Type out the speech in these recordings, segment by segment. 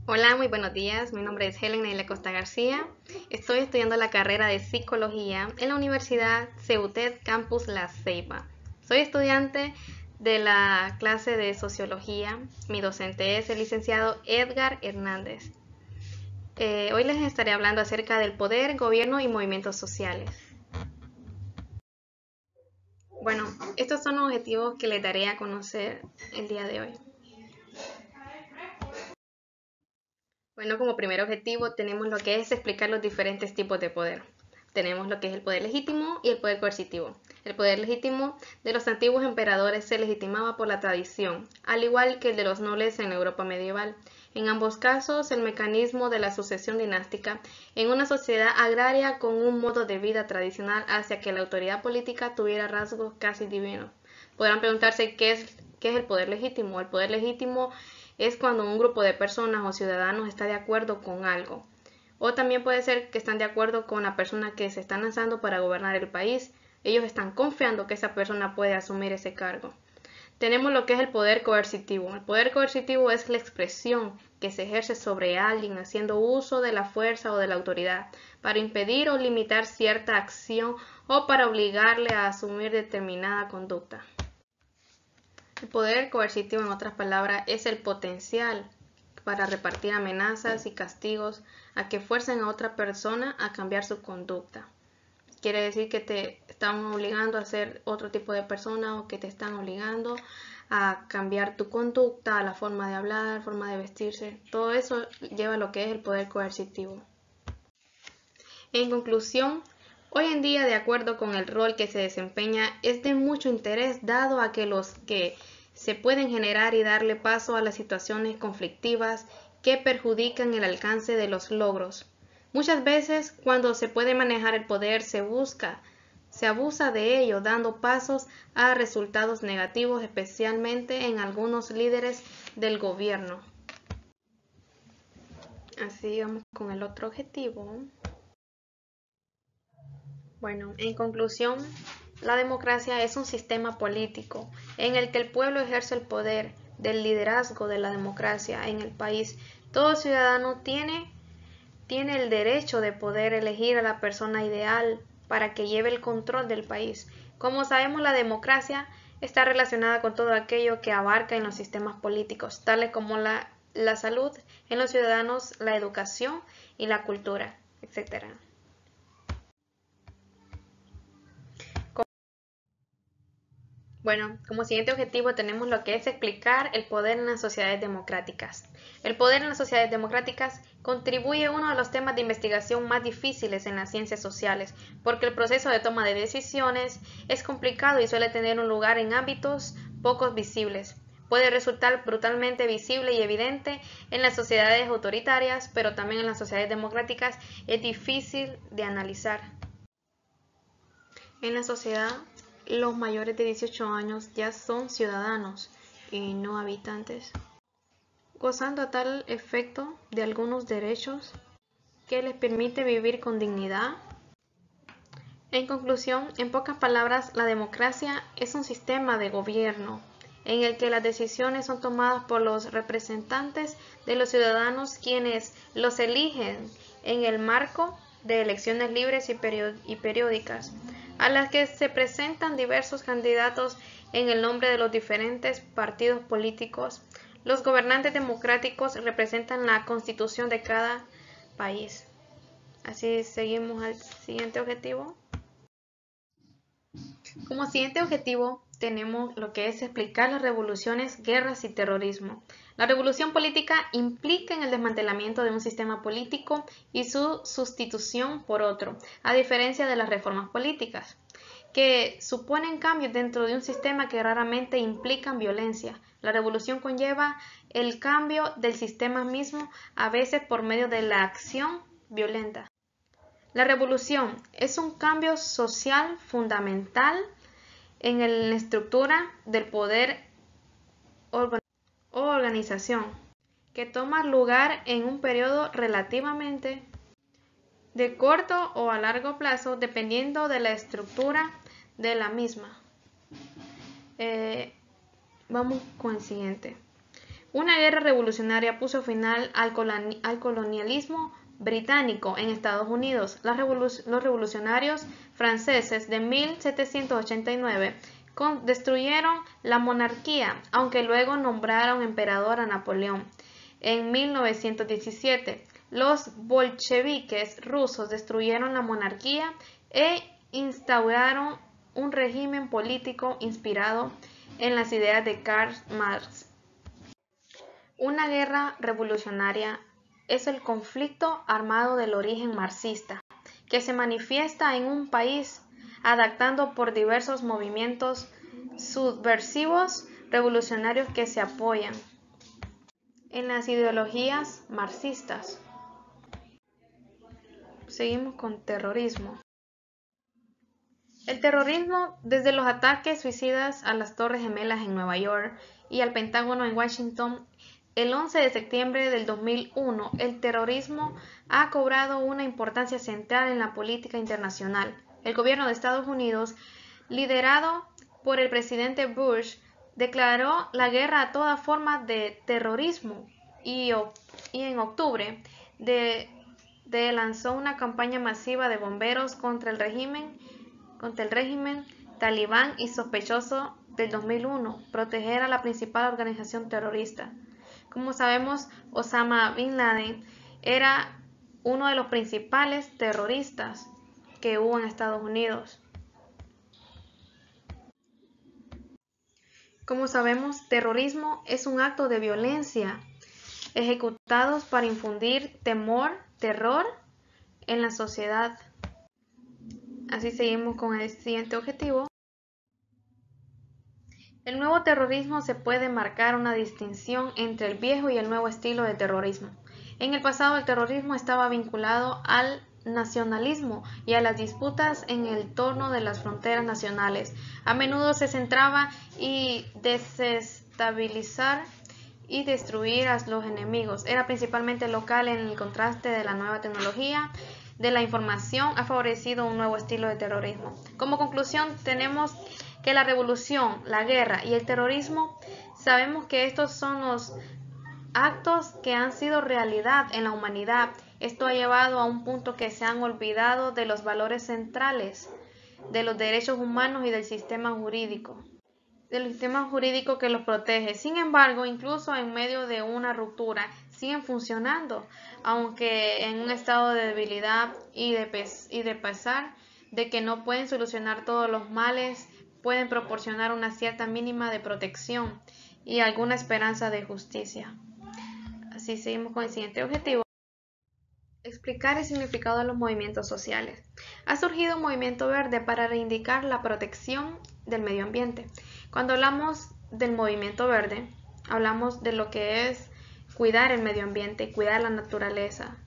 Hola, muy buenos días. Mi nombre es Helen Neila Costa García. Estoy estudiando la carrera de Psicología en la Universidad CEUTED Campus La Ceiba. Soy estudiante de la clase de Sociología. Mi docente es el licenciado Edgar Hernández. Hoy les estaré hablando acerca del poder, gobierno y movimientos sociales. Bueno, estos son los objetivos que les daré a conocer el día de hoy. Bueno, como primer objetivo tenemos lo que es explicar los diferentes tipos de poder. Tenemos lo que es el poder legítimo y el poder coercitivo. El poder legítimo de los antiguos emperadores se legitimaba por la tradición, al igual que el de los nobles en Europa medieval. En ambos casos, el mecanismo de la sucesión dinástica en una sociedad agraria con un modo de vida tradicional hacia que la autoridad política tuviera rasgos casi divinos. Podrán preguntarse qué es el poder legítimo. El poder legítimo es cuando un grupo de personas o ciudadanos está de acuerdo con algo. O también puede ser que están de acuerdo con la persona que se está lanzando para gobernar el país. Ellos están confiando que esa persona puede asumir ese cargo. Tenemos lo que es el poder coercitivo. El poder coercitivo es la expresión que se ejerce sobre alguien haciendo uso de la fuerza o de la autoridad para impedir o limitar cierta acción o para obligarle a asumir determinada conducta. El poder coercitivo, en otras palabras, es el potencial para repartir amenazas y castigos a que fuercen a otra persona a cambiar su conducta. Quiere decir que te están obligando a ser otro tipo de persona o que te están obligando a cambiar tu conducta, la forma de hablar, forma de vestirse. Todo eso lleva a lo que es el poder coercitivo. En conclusión, hoy en día, de acuerdo con el rol que se desempeña, es de mucho interés dado a que los que se pueden generar y darle paso a las situaciones conflictivas que perjudican el alcance de los logros. Muchas veces, cuando se puede manejar el poder, se abusa de ello, dando pasos a resultados negativos, especialmente en algunos líderes del gobierno. Así vamos con el otro objetivo. Bueno, en conclusión, la democracia es un sistema político en el que el pueblo ejerce el poder del liderazgo de la democracia en el país. Todo ciudadano tiene el derecho de poder elegir a la persona ideal para que lleve el control del país. Como sabemos, la democracia está relacionada con todo aquello que abarca en los sistemas políticos, tales como la salud en los ciudadanos, la educación y la cultura, etc. Bueno, como siguiente objetivo tenemos lo que es explicar el poder en las sociedades democráticas. El poder en las sociedades democráticas contribuye a uno de los temas de investigación más difíciles en las ciencias sociales, porque el proceso de toma de decisiones es complicado y suele tener un lugar en ámbitos pocos visibles. Puede resultar brutalmente visible y evidente en las sociedades autoritarias, pero también en las sociedades democráticas es difícil de analizar. En la sociedad, los mayores de 18 años ya son ciudadanos y no habitantes, gozando a tal efecto de algunos derechos que les permite vivir con dignidad. En conclusión, en pocas palabras, la democracia es un sistema de gobierno en el que las decisiones son tomadas por los representantes de los ciudadanos, quienes los eligen en el marco de elecciones libres y periódicas, a las que se presentan diversos candidatos en el nombre de los diferentes partidos políticos. Los gobernantes democráticos representan la constitución de cada país. Así seguimos al siguiente objetivo. Como siguiente objetivo tenemos lo que es explicar las revoluciones, guerras y terrorismo. La revolución política implica en el desmantelamiento de un sistema político y su sustitución por otro, a diferencia de las reformas políticas, que suponen cambios dentro de un sistema que raramente implican violencia. La revolución conlleva el cambio del sistema mismo, a veces por medio de la acción violenta. La revolución es un cambio social fundamental en la estructura del poder o organización, que toma lugar en un periodo relativamente de corto o a largo plazo, dependiendo de la estructura de la misma. Vamos con el siguiente. Una guerra revolucionaria puso final al colonialismo británico en Estados Unidos. Los revolucionarios franceses de 1789 destruyeron la monarquía, aunque luego nombraron emperador a Napoleón. En 1917, los bolcheviques rusos destruyeron la monarquía e instauraron un régimen político inspirado en las ideas de Karl Marx. Una guerra revolucionaria es el conflicto armado del origen marxista, que se manifiesta en un país adaptando por diversos movimientos subversivos revolucionarios que se apoyan en las ideologías marxistas. Seguimos con terrorismo. El terrorismo, desde los ataques suicidas a las Torres Gemelas en Nueva York y al Pentágono en Washington, el 11 de septiembre del 2001, el terrorismo ha cobrado una importancia central en la política internacional. El gobierno de Estados Unidos, liderado por el presidente Bush, declaró la guerra a toda forma de terrorismo y en octubre lanzó una campaña masiva de bomberos contra el régimen talibán y sospechoso del 2001, proteger a la principal organización terrorista. Como sabemos, Osama Bin Laden era uno de los principales terroristas que hubo en Estados Unidos. Como sabemos, terrorismo es un acto de violencia ejecutados para infundir terror en la sociedad. Así seguimos con el siguiente objetivo. El nuevo terrorismo se puede marcar una distinción entre el viejo y el nuevo estilo de terrorismo. En el pasado el terrorismo estaba vinculado al nacionalismo y a las disputas en el torno de las fronteras nacionales. A menudo se centraba en desestabilizar y destruir a los enemigos. Era principalmente local. En el contraste de la nueva tecnología de la información ha favorecido un nuevo estilo de terrorismo. Como conclusión, tenemos que la revolución, la guerra y el terrorismo, sabemos que estos son los actos que han sido realidad en la humanidad. Esto ha llevado a un punto que se han olvidado de los valores centrales, de los derechos humanos y del sistema jurídico que los protege. Sin embargo, incluso en medio de una ruptura, siguen funcionando, aunque en un estado de debilidad y de pesar de que no pueden solucionar todos los males, pueden proporcionar una cierta mínima de protección y alguna esperanza de justicia. Así seguimos con el siguiente objetivo. Explicar el significado de los movimientos sociales. Ha surgido un movimiento verde para reivindicar la protección del medio ambiente. Cuando hablamos del movimiento verde, hablamos de lo que es cuidar el medio ambiente, cuidar la naturaleza.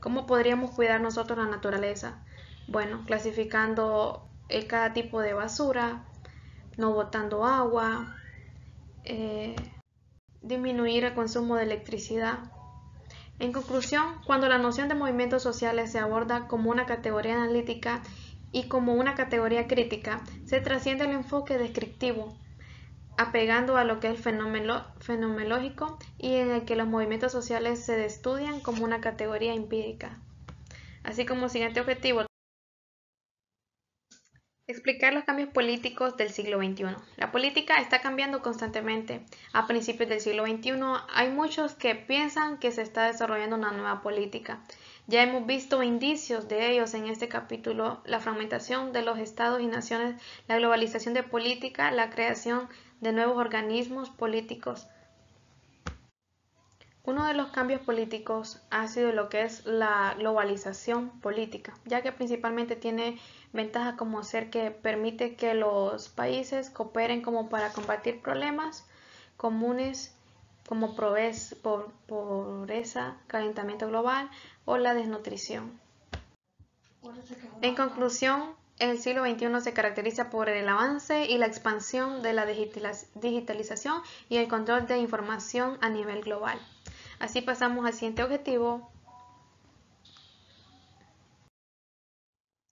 ¿Cómo podríamos cuidar nosotros la naturaleza? Bueno, clasificando cada tipo de basura, no botando agua, disminuir el consumo de electricidad. En conclusión, cuando la noción de movimientos sociales se aborda como una categoría analítica y como una categoría crítica, se trasciende el enfoque descriptivo, apegando a lo que es el fenomenológico y en el que los movimientos sociales se estudian como una categoría empírica. Así como siguiente objetivo, explicar los cambios políticos del siglo XXI. La política está cambiando constantemente. A principios del siglo XXI hay muchos que piensan que se está desarrollando una nueva política. Ya hemos visto indicios de ellos en este capítulo: la fragmentación de los estados y naciones, la globalización de política, la creación de nuevos organismos políticos. Uno de los cambios políticos ha sido lo que es la globalización política, ya que principalmente tiene ventajas como ser que permite que los países cooperen como para combatir problemas comunes como pobreza, calentamiento global o la desnutrición. En conclusión, el siglo XXI se caracteriza por el avance y la expansión de la digitalización y el control de información a nivel global. Así pasamos al siguiente objetivo.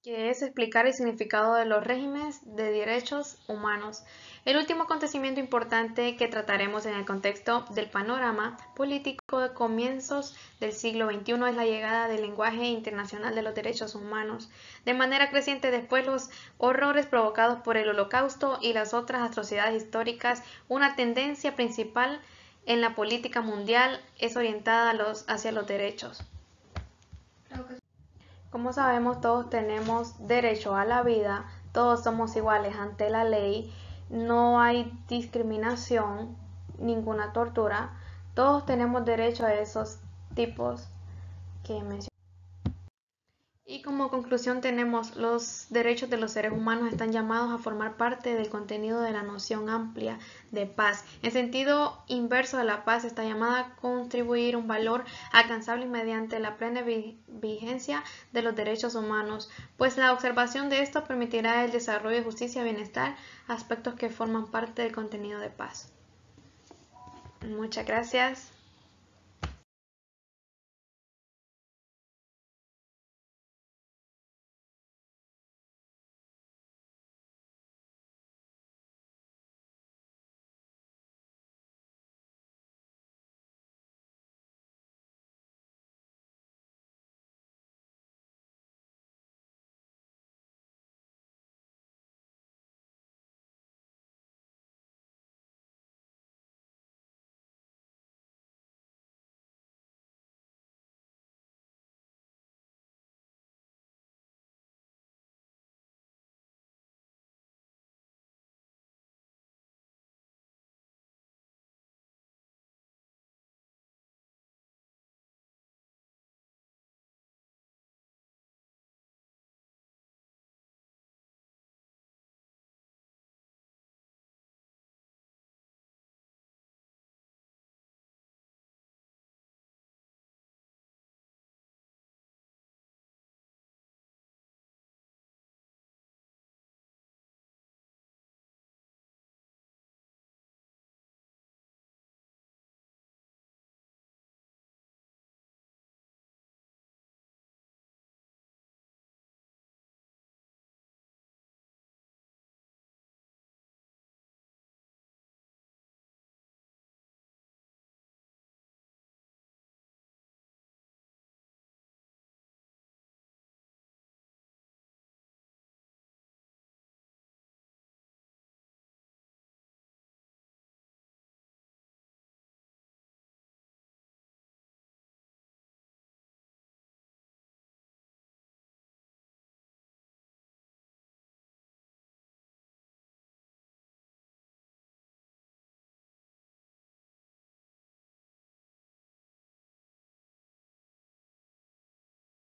que es explicar el significado de los regímenes de derechos humanos. El último acontecimiento importante que trataremos en el contexto del panorama político de comienzos del siglo XXI es la llegada del lenguaje internacional de los derechos humanos. De manera creciente después los horrores provocados por el Holocausto y las otras atrocidades históricas, una tendencia principal en la política mundial es orientada hacia los derechos. Como sabemos, todos tenemos derecho a la vida, todos somos iguales ante la ley, no hay discriminación, ninguna tortura, todos tenemos derecho a esos tipos que mencioné. Y como conclusión tenemos los derechos de los seres humanos están llamados a formar parte del contenido de la noción amplia de paz. En sentido inverso de la paz está llamada a contribuir un valor alcanzable mediante la plena vigencia de los derechos humanos, pues la observación de esto permitirá el desarrollo de justicia y bienestar, aspectos que forman parte del contenido de paz. Muchas gracias.